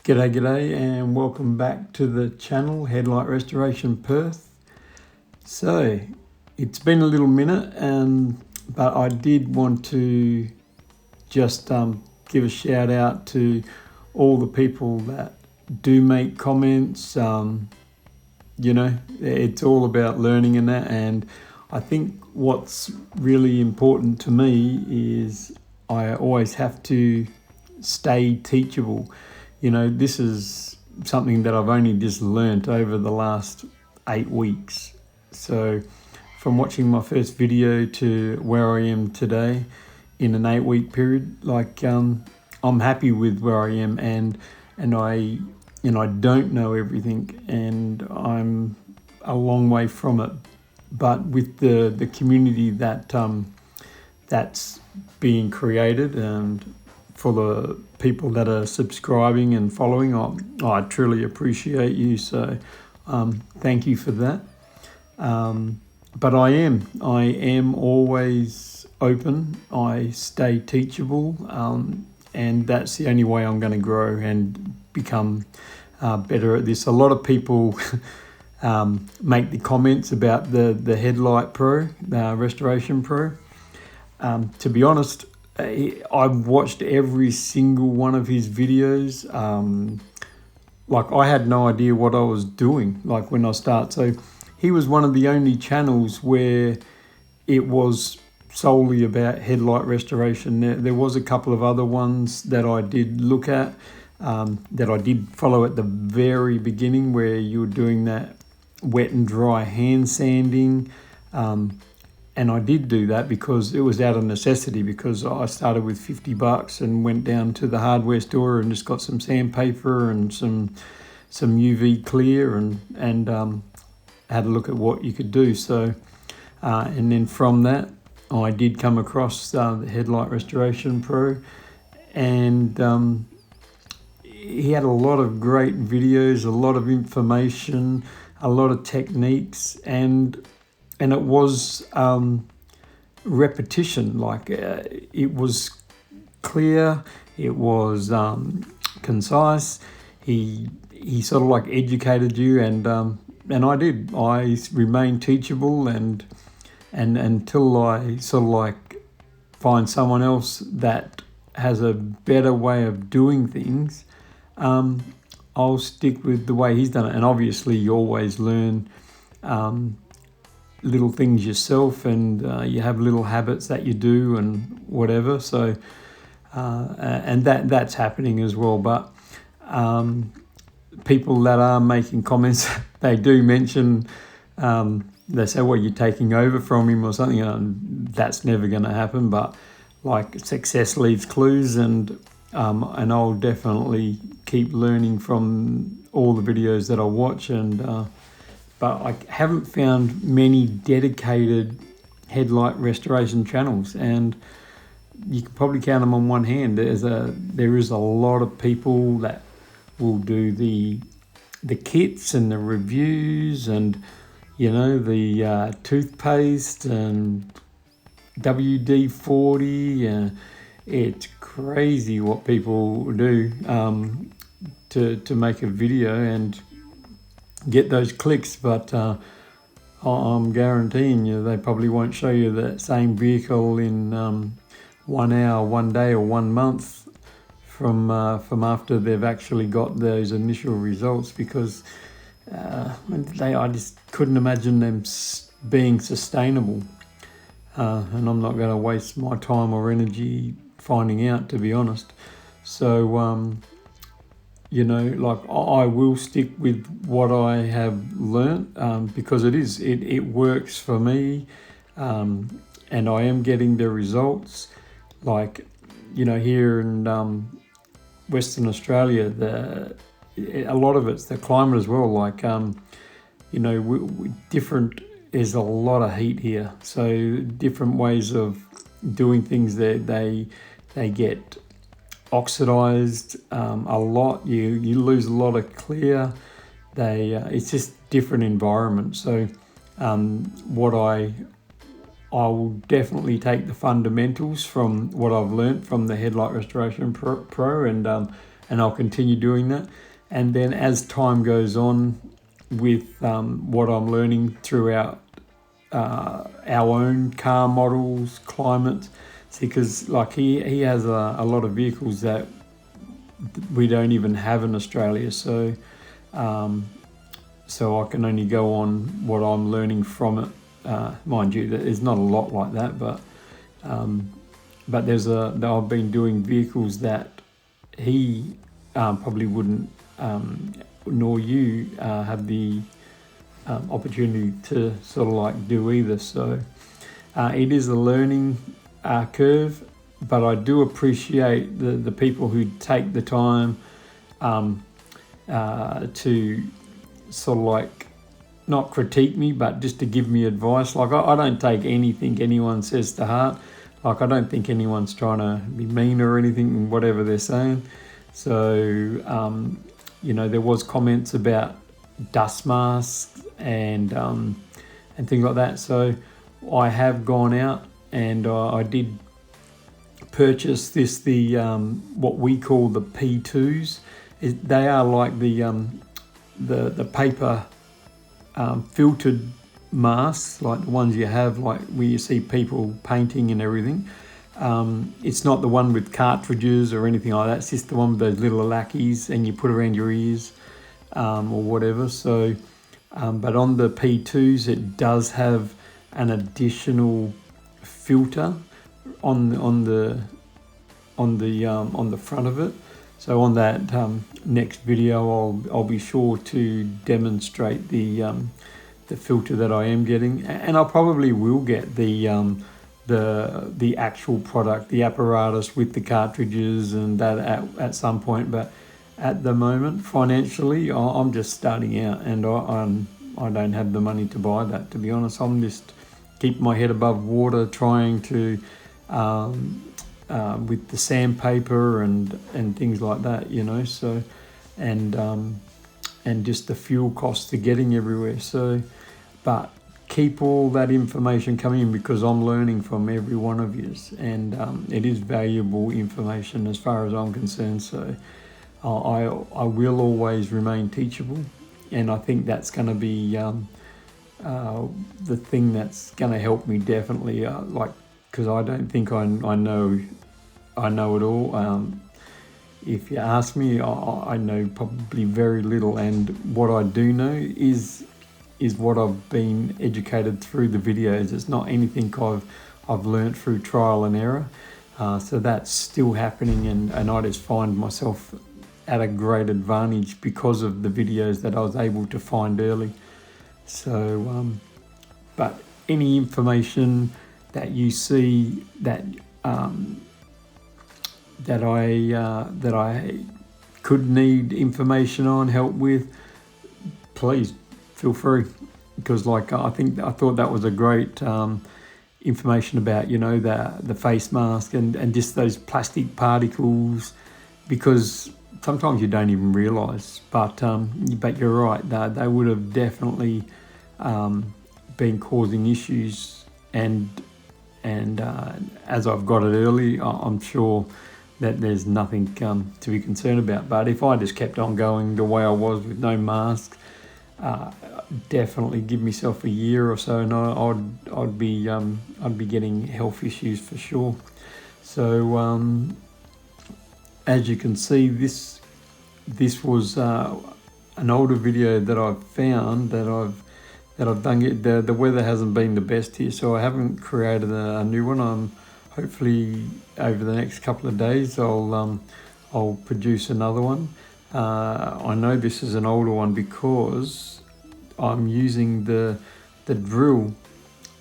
G'day and welcome back to the channel, Headlight Restoration Perth. So, it's been a little minute, but I did want to just give a shout out to all the people that do make comments. It's all about learning in that, and I think what's really important to me is I always have to stay teachable. This is something that I've only just learnt over the last 8 weeks. So from watching my first video to where I am today in an 8-week period, I'm happy with where I am, and I don't know everything, and I'm a long way from it. But with the community that's being created, and for the people that are subscribing and following, I truly appreciate you. So thank you for that. But I am always open. I stay teachable, and that's the only way I'm going to grow and become better at this. A lot of people make the comments about the Headlight Pro, Restoration Pro. To be honest, I've watched every single one of his videos. I had no idea what I was doing, when I started. So he was one of the only channels where it was solely about headlight restoration. There was a couple of other ones that I did look at, that I did follow at the very beginning, where you were doing that wet and dry hand sanding. And I did do that because it was out of necessity, because I started with $50 and went down to the hardware store and just got some sandpaper and some UV clear and had a look at what you could do. So, and then from that, I did come across the Headlight Restoration Pro, and he had a lot of great videos, a lot of information, a lot of techniques, and it was repetition. It was clear, it was concise. He sort of educated you, and I did. I remained teachable, and until I sort of find someone else that has a better way of doing things, I'll stick with the way he's done it. And obviously you always learn little things yourself, and you have little habits that you do and whatever. So and that's happening as well. But people that are making comments, they do mention, they say, well, you're taking over from him or something, and that's never going to happen. But success leaves clues, and I'll definitely keep learning from all the videos that I watch. But I haven't found many dedicated headlight restoration channels, and you can probably count them on one hand. There is a lot of people that will do the kits and the reviews, and the toothpaste and WD-40. It's crazy what people do to make a video and get those clicks, but I'm guaranteeing you they probably won't show you that same vehicle in 1 hour, 1 day, or 1 month from after they've actually got those initial results, because I just couldn't imagine them being sustainable, and I'm not going to waste my time or energy finding out, to be honest. So I will stick with what I have learnt, because it works for me, and I am getting the results. Here in Western Australia, a lot of it's the climate as well. Different. There's a lot of heat here, so different ways of doing things. They get oxidized a lot. You lose a lot of clear. It's just different environment. So what I will definitely take the fundamentals from what I've learnt from the Headlight Restoration Pro, and and I'll continue doing that. And then as time goes on with what I'm learning throughout our own car models, climates, see, because like he has a lot of vehicles that we don't even have in Australia, so I can only go on what I'm learning from it. Mind you, there's not a lot like that, but I've been doing vehicles that he probably wouldn't, nor you have the opportunity to sort of like do either. So it is a learning curve, but I do appreciate the people who take the time to sort of like not critique me, but just to give me advice. Like I don't take anything anyone says to heart. Like I don't think anyone's trying to be mean or anything, whatever they're saying. So there was comments about dust masks and things like that. So I have gone out and I did purchase the what we call the P2s. They are like the paper filtered masks, like the ones you have, like where you see people painting and everything. It's not the one with cartridges or anything like that. It's just the one with those little lackeys and you put around your ears or whatever. So, but on the P2s, it does have an additional filter on the front of it. So on that next video, I'll be sure to demonstrate the filter that I am getting, and I probably will get the actual product, the apparatus with the cartridges and that at some point. But at the moment, financially, I'm just starting out, and I don't have the money to buy that. To be honest, I'm just keeping my head above water, trying to. With the sandpaper and things like that, so and just the fuel costs to getting everywhere. So, but keep all that information coming in because I'm learning from every one of you, and it is valuable information as far as I'm concerned. So I will always remain teachable, and I think that's going to be the thing that's going to help me definitely. Because I don't think I know it all. If you ask me, I know probably very little, and what I do know is what I've been educated through the videos. It's not anything I've learnt through trial and error. So that's still happening, and I just find myself at a great advantage because of the videos that I was able to find early. So, but any information that you see that I could need information on, help with, please feel free, because I thought that was a great information about the face mask and just those plastic particles, because sometimes you don't even realise, but you're right, they would have definitely been causing issues, and as I've got it early, I'm sure that there's nothing to be concerned about. But if I just kept on going the way I was with no mask, definitely give myself a year or so, and I'd be getting health issues for sure. So as you can see, this was an older video that I've found that I've done. The weather hasn't been the best here, so I haven't created a new one. Hopefully over the next couple of days I'll produce another one. I know this is an older one because I'm using the drill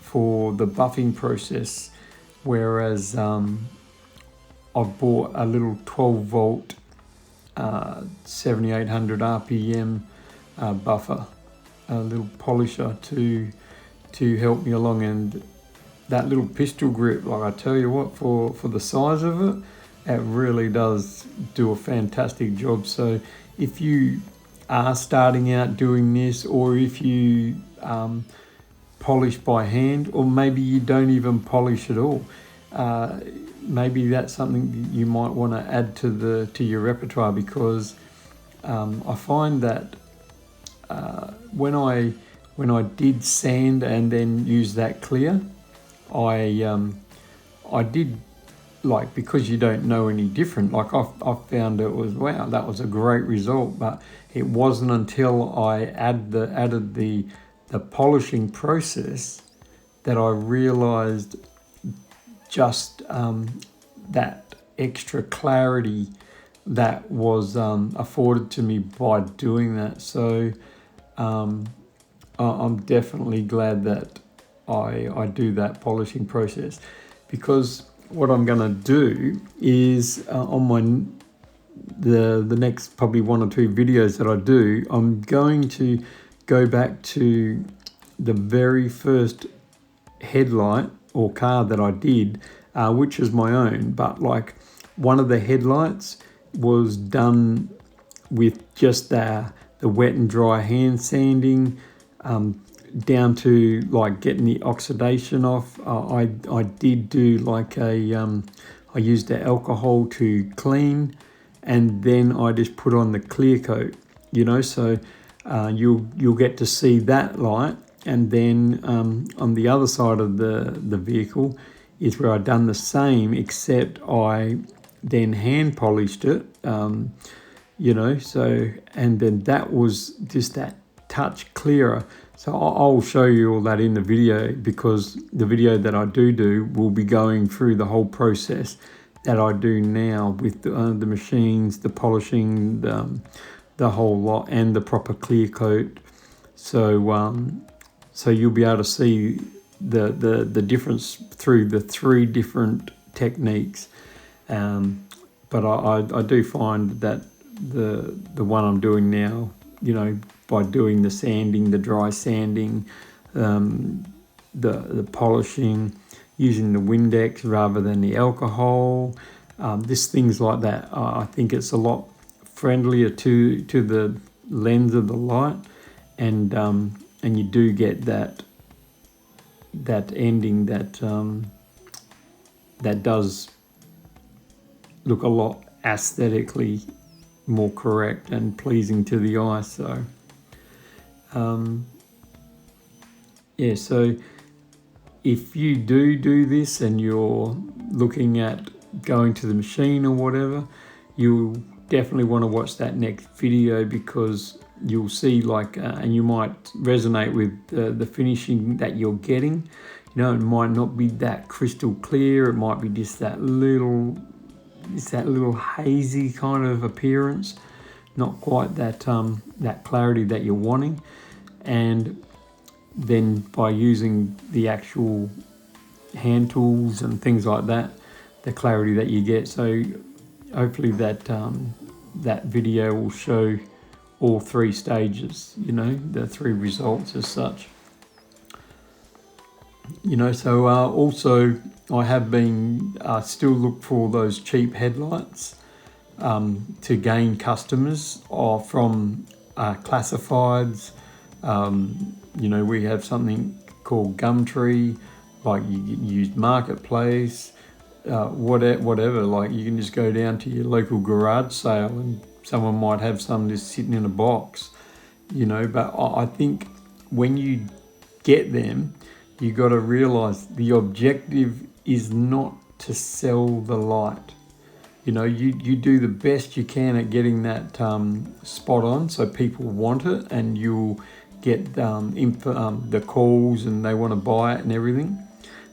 for the buffing process, whereas I've bought a little 12 volt 7800 RPM buffer, a little polisher to help me along, and that little pistol grip, like I tell you what, for the size of it, it really does do a fantastic job. So if you are starting out doing this, or if you polish by hand, or maybe you don't even polish at all, maybe that's something you might want to add to your repertoire, because I find that when I did sand and then use that clear, I did, like, because you don't know any different, like I found it was, wow, that was a great result. But it wasn't until I added the polishing process that I realized just that extra clarity that was afforded to me by doing that. So I'm definitely glad that I do that polishing process, because what I'm going to do is on the next probably 1 or 2 videos that I do, I'm going to go back to the very first headlight or car that I did, which is my own, but like one of the headlights was done with just the wet and dry hand sanding, down to like getting the oxidation off. I did do like I used the alcohol to clean, and then I just put on the clear coat, so you'll get to see that light. And then on the other side of the vehicle is where I done the same, except I then hand polished it, so, and then that was just that touch clearer. So I'll show you all that in the video, because the video that I do will be going through the whole process that I do now with the machines, the polishing, the whole lot, and the proper clear coat. So you'll be able to see the difference through the 3 different techniques. But I do find that the one I'm doing now, by doing the sanding, the dry sanding, the polishing, using the Windex rather than the alcohol, just things like that. I think it's a lot friendlier to the lens of the light, and you do get that ending that does look a lot aesthetically more correct and pleasing to the eye. So so if you do this and you're looking at going to the machine or whatever, you'll definitely want to watch that next video, because you'll see and you might resonate with the finishing that you're getting. It might not be that crystal clear, it might be just that little hazy kind of appearance, not quite that clarity that you're wanting. And then by using the actual hand tools and things like that, the clarity that you get. So hopefully that video will show all 3 stages, the 3 results as such. So also I have been still look for those cheap headlights to gain customers from classifieds. We have something called Gumtree, like you use Marketplace, whatever. Like you can just go down to your local garage sale and someone might have some just sitting in a box, But I think when you get them, you got to realize the objective is not to sell the light. You do the best you can at getting that spot on, so people want it, and you'll get the calls and they want to buy it and everything.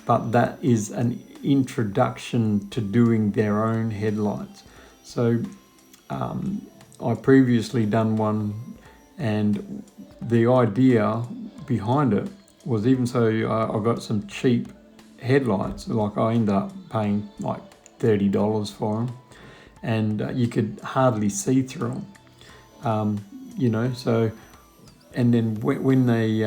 But that is an introduction to doing their own headlights. So I previously done one, and the idea behind it was, even so I got some cheap headlights, like I ended up paying like $30 for them, and you could hardly see through them, so, and then when they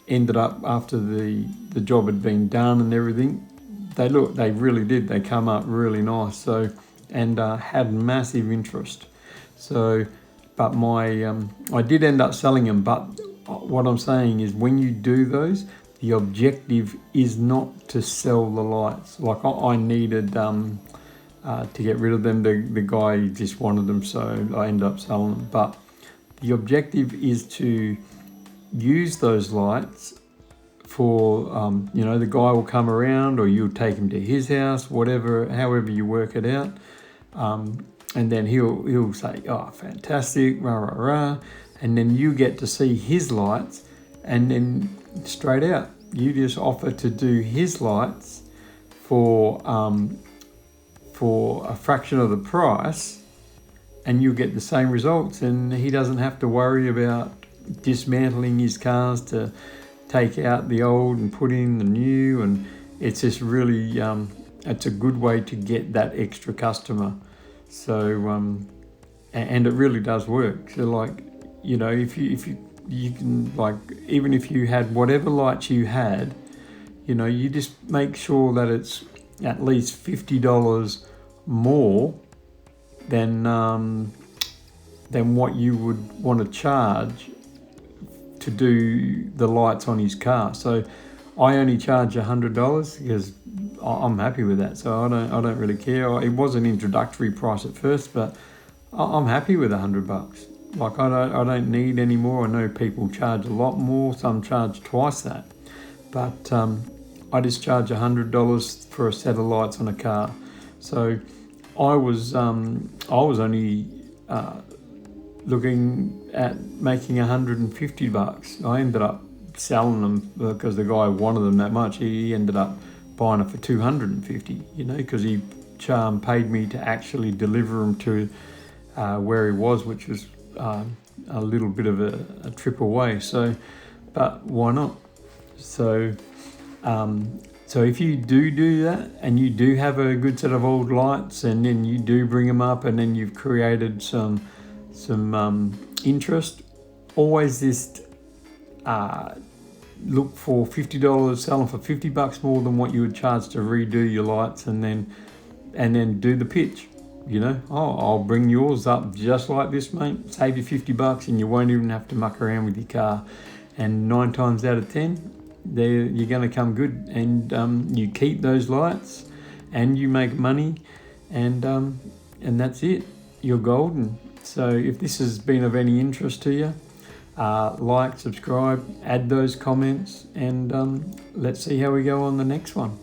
ended up, after the job had been done and everything, they really did, they come up really nice, so, and had massive interest. So, but I did end up selling them, but what I'm saying is, when you do those, the objective is not to sell the lights. Like I needed to get rid of them. The guy just wanted them, so I ended up selling them. But the objective is to use those lights for, the guy will come around, or you'll take him to his house, whatever, however you work it out. And then he'll say, oh, fantastic, rah, rah, rah. And then you get to see his lights, and then straight out, you just offer to do his lights for a fraction of the price, and you'll get the same results, and he doesn't have to worry about dismantling his cars to take out the old and put in the new. And it's just really, it's a good way to get that extra customer. So, and it really does work. So like, if you can, like, even if you had whatever lights you had, you just make sure that it's at least $50 more than what you would want to charge to do the lights on his car. So I only charge $100 because I'm happy with that. So I don't really care. It was an introductory price at first, but I'm happy with $100. Like I don't need any more. I know people charge a lot more. Some charge twice that, but I just charge $100 for a set of lights on a car. So I was only looking at making $150. I ended up selling them because the guy wanted them that much. He ended up buying it for $250, because he paid me to actually deliver them to where he was, which was a little bit of a trip away. So, but why not? So if you do that, and you do have a good set of old lights, and then you do bring them up, and then you've created some interest, always just look for $50, sell them for $50 more than what you would charge to redo your lights, and then do the pitch. I'll bring yours up just like this, mate. Save you $50, and you won't even have to muck around with your car. And 9 times out of 10, you're going to come good, and you keep those lights, and you make money, and that's it. You're golden. So if this has been of any interest to you, like, subscribe, add those comments, and let's see how we go on the next one.